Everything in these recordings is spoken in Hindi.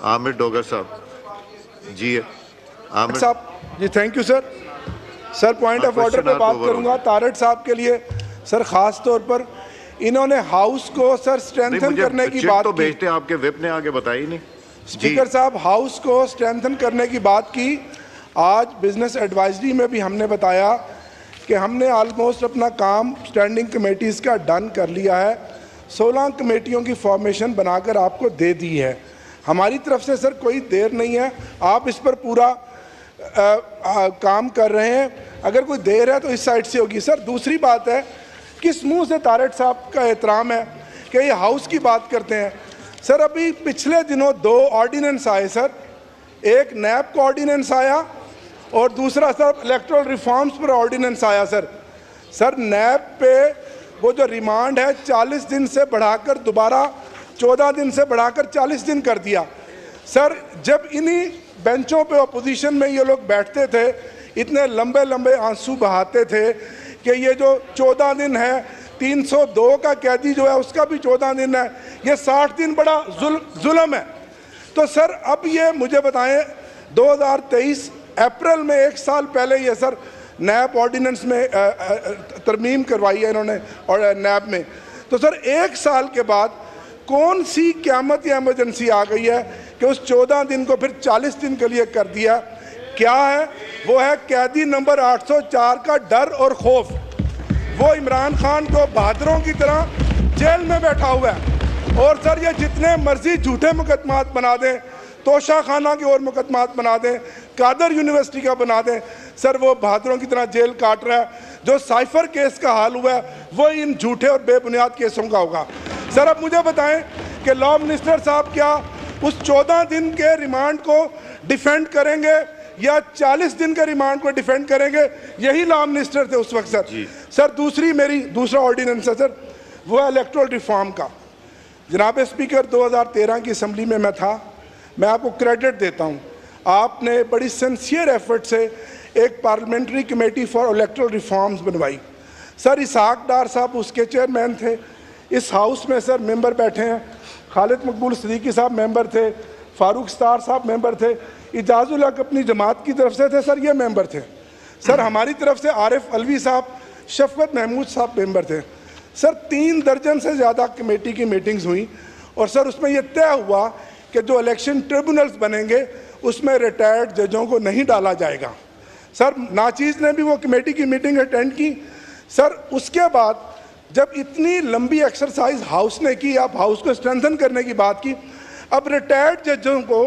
आमिर डोगर साहब। जी आमिर साहब जी, thank you sir. Sir point of order पे बात करूंगा तारड़ साहब के लिए। सर खास तौर पर इन्होंने हाउस को सर स्ट्रेंथन करने की बात तो की। भेजते आपके विप ने आगे बताई नहीं। स्पीकर साहब, हाउस को स्ट्रेंथन करने की बात की। आज बिजनेस एडवाइजरी में भी हमने बताया कि हमने ऑलमोस्ट अपना काम स्टैंडिंग कमेटीज़ का डन कर लिया है। 16 कमेटियों की फॉर्मेशन बनाकर आपको दे दी है। हमारी तरफ से सर कोई देर नहीं है, आप इस पर पूरा काम कर रहे हैं। अगर कोई देर है तो इस साइड से होगी। सर दूसरी बात है, किस मुंह से तारड़ साहब का एहतराम है कि ये हाउस की बात करते हैं। सर अभी पिछले दिनों 2 ऑर्डिनेंस आए सर, एक नैब का ऑर्डिनेंस आया और दूसरा सर इलेक्टोरल रिफॉर्म्स पर ऑर्डिनेंस आया। सर नैब पे वो जो रिमांड है 40 दिन से बढ़ाकर दोबारा 14 दिन से बढ़ाकर 40 दिन कर दिया। सर जब इन्हीं बेंचों पे अपोजिशन में ये लोग बैठते थे, इतने लंबे लंबे आंसू बहाते थे कि ये जो 14 दिन है, 302 का कैदी जो है उसका भी 14 दिन है, ये 60 दिन बड़ा जुल्म है। तो सर अब ये मुझे बताएं, 2023 अप्रैल में 1 साल पहले ये सर नैब ऑर्डिनेंस में तरमीम करवाई है इन्होंने और नैब में। तो सर 1 साल के बाद कौन सी क़यामत या इमरजेंसी आ गई है कि उस 14 दिन को फिर 40 दिन के लिए कर दिया? क्या है वो? है कैदी नंबर 804 का डर और खौफ। वो इमरान खान को बहादुरों की तरह जेल में बैठा हुआ है। और सर ये जितने मर्जी झूठे मुकदमात बना दें, तोशा खाना के और मुकदमात बना दें, कादर यूनिवर्सिटी का बना दें, सर वो बहादुरों की तरह जेल काट रहा है। जो साइफर केस का हाल हुआ है वो इन झूठे और बेबुनियाद केसों का होगा। सर अब मुझे बताएं कि लॉ मिनिस्टर साहब क्या उस 14 दिन के रिमांड को डिफेंड करेंगे या 40 दिन के रिमांड को डिफेंड करेंगे? यही लॉ मिनिस्टर थे उस वक्त सर। सर दूसरा ऑर्डिनेंस है सर, वो है इलेक्टोरल रिफॉर्म का। जनाब स्पीकर, 2013 की असम्बली में मैं था, मैं आपको क्रेडिट देता हूँ, आपने बड़ी सिंसियर एफर्ट से एक parliamentary committee for electoral reforms बनवाई। सर इसहाक डार साहब उसके चेयरमैन थे। इस हाउस में सर मेंबर बैठे हैं, खालिद मकबूल सिद्दीकी साहब मेंबर थे, फारूक स्टार साहब मेंबर थे, इजाजुल हक अपनी जमात की तरफ से थे सर, ये मेंबर थे। सर हमारी तरफ से आरिफ अलवी साहब, शफकत महमूद साहब मेंबर थे। सर 3 दर्जन से ज़्यादा कमेटी की मीटिंग्स हुई और सर उसमें यह तय हुआ कि जो इलेक्शन ट्रिब्यूनल्स बनेंगे उसमें रिटायर्ड जजों को नहीं डाला जाएगा। सर नाचीज़ ने भी वो कमेटी की मीटिंग अटेंड की। सर उसके बाद जब इतनी लंबी एक्सरसाइज हाउस ने की, आप हाउस को स्ट्रेंथन करने की बात की, अब रिटायर्ड जजों को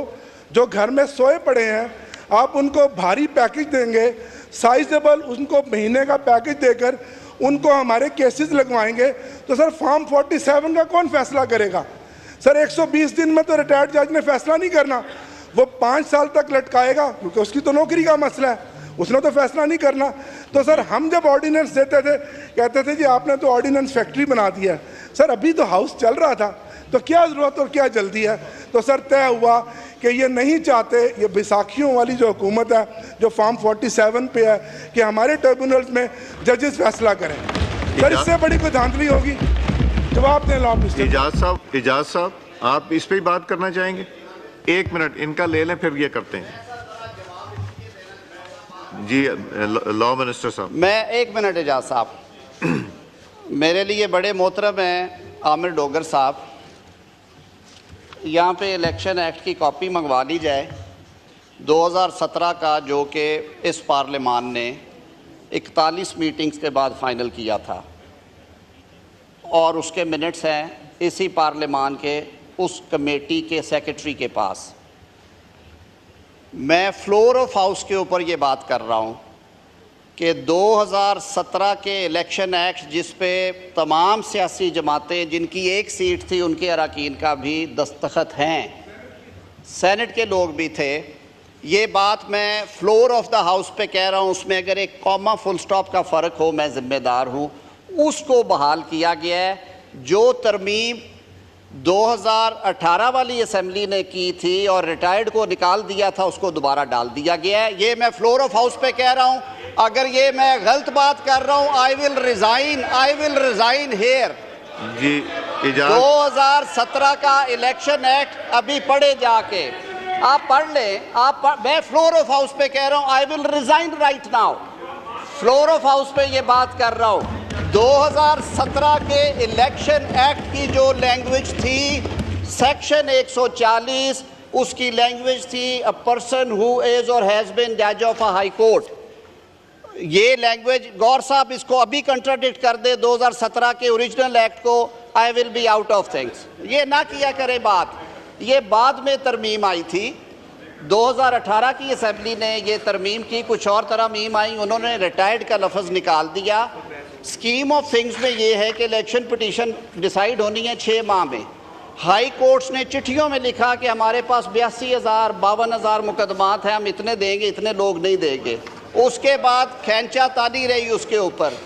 जो घर में सोए पड़े हैं आप उनको भारी पैकेज देंगे, साइजेबल उनको महीने का पैकेज देकर उनको हमारे केसेस लगवाएंगे, तो सर फॉर्म 47 का कौन फैसला करेगा? सर 120 दिन में तो रिटायर्ड जज ने फैसला नहीं करना, वो 5 साल तक लटकाएगा क्योंकि उसकी तो नौकरी का मसला है, उसने तो फैसला नहीं करना। तो सर हम जब ऑर्डिनेंस देते थे कहते थे जी आपने तो ऑर्डिनेंस फैक्ट्री बना दिया है। सर अभी तो हाउस चल रहा था, तो क्या ज़रूरत और क्या जल्दी है? तो सर तय हुआ कि ये नहीं चाहते, ये बैसाखियों वाली जो हुकूमत है जो फॉर्म 47 पे है कि हमारे ट्रिब्यूनल्स में जजेस फैसला करें। सर इससे बड़ी कोई धांधली होगी? जवाब दें लॉ मिनिस्टर। इजाज़ साहब आप इस पर ही बात करना चाहेंगे? 1 मिनट इनका ले लें फिर ये करते हैं। जी लॉ मिनिस्टर साहब। मैं 1 मिनट इजाज़ साहब, मेरे लिए बड़े मोहतरम हैं आमिर डोगर साहब, यहाँ पे इलेक्शन एक्ट की कॉपी मंगवा ली जाए 2017 का, जो कि इस पार्लियामान ने 41 मीटिंग्स के बाद फाइनल किया था और उसके मिनट्स हैं इसी पार्लियामान के उस कमेटी के सेक्रेटरी के पास। मैं फ्लोर ऑफ हाउस के ऊपर ये बात कर रहा हूँ कि 2017 के इलेक्शन एक्ट जिस पे तमाम सियासी जमातें जिनकी 1 सीट थी उनके अरकान का भी दस्तखत हैं, सेनेट के लोग भी थे, ये बात मैं फ्लोर ऑफ द हाउस पे कह रहा हूँ। उसमें अगर एक कॉमा फुल स्टॉप का फ़र्क हो मैं ज़िम्मेदार हूँ, उसको बहाल किया गया है। जो तरमीम 2018 वाली असम्बली ने की थी और रिटायर्ड को निकाल दिया था उसको दोबारा डाल दिया गया है। ये मैं फ्लोर ऑफ हाउस पे कह रहा हूँ। अगर ये मैं गलत बात कर रहा हूँ आई विल रिजाइन हेयर। जी 2017 का इलेक्शन एक्ट अभी पढ़े जाके आप पढ़ लें, मैं फ्लोर ऑफ हाउस पे कह रहा हूं, I will resign right now. Floor of house पे ये बात कर रहा हूं। 2017 के इलेक्शन एक्ट की जो लैंग्वेज थी, सेक्शन 140, उसकी लैंग्वेज थी अ पर्सन हु इज और हैज बीन जज ऑफ अ हाई कोर्ट। ये लैंग्वेज, गौर साहब इसको अभी कंट्राडिक्ट कर दे 2017 के ओरिजिनल एक्ट को, I will be out of things. ये ना किया करे बात, ये बाद में तरमीम आई थी। 2018 की असेंबली ने ये तरमीम की, कुछ और तरमीम आई, उन्होंने रिटायर्ड का लफ्ज़ निकाल दिया। स्कीम ऑफ थिंग्स में ये है कि इलेक्शन पिटीशन डिसाइड होनी है 6 माह में। हाई कोर्ट्स ने चिट्ठियों में लिखा कि हमारे पास 82,000 52,000 मुकदमात हैं, हम इतने देंगे, इतने लोग नहीं देंगे। उसके बाद खैंचा ताली रही उसके ऊपर।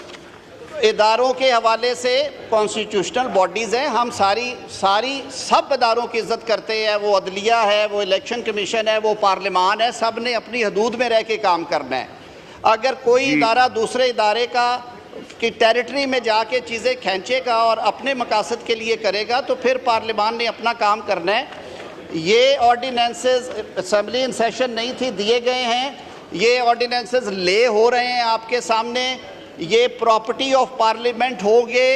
इदारों के हवाले से कॉन्स्टिट्यूशनल बॉडीज़ हैं, हम सारी सब इदारों की इज़्ज़त करते हैं। वो अदलिया है, वो इलेक्शन कमीशन है, वो पार्लियामान है, सब ने अपनी हदूद में रह के काम करना है। अगर कोई इदारा दूसरे इदारे की टेरिटरी में जाके चीज़ें खींचेगा और अपने मकासद के लिए करेगा तो फिर पार्लियामान ने अपना काम करना है। ये ऑर्डिनेंसेस असेंबली इन सेशन नहीं थी, दिए गए हैं। ये ऑर्डिनेंसेस ले हो रहे हैं आपके सामने, ये प्रॉपर्टी ऑफ पार्लियामेंट होंगे।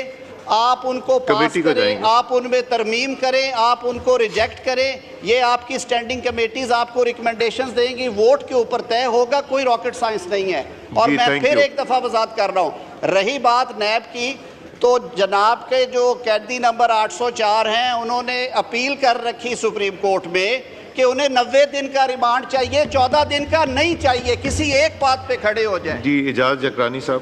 आप उनको पास करें, आप उनमें तरमीम करें, आप उनको रिजेक्ट करें, ये आपकी स्टैंडिंग कमेटीज़ आपको रिकमेंडेशंस देंगी, वोट के ऊपर तय होगा, कोई रॉकेट साइंस नहीं है। और मैं फिर एक दफ़ा वजाहत कर रहा हूँ, रही बात नैब की, तो जनाब के जो कैदी नंबर 804 हैं, उन्होंने अपील कर रखी सुप्रीम कोर्ट में कि उन्हें 90 दिन का रिमांड चाहिए, 14 दिन का नहीं चाहिए। किसी एक बात पे खड़े हो जाए। जी, इजाज़त जकरानी साहब।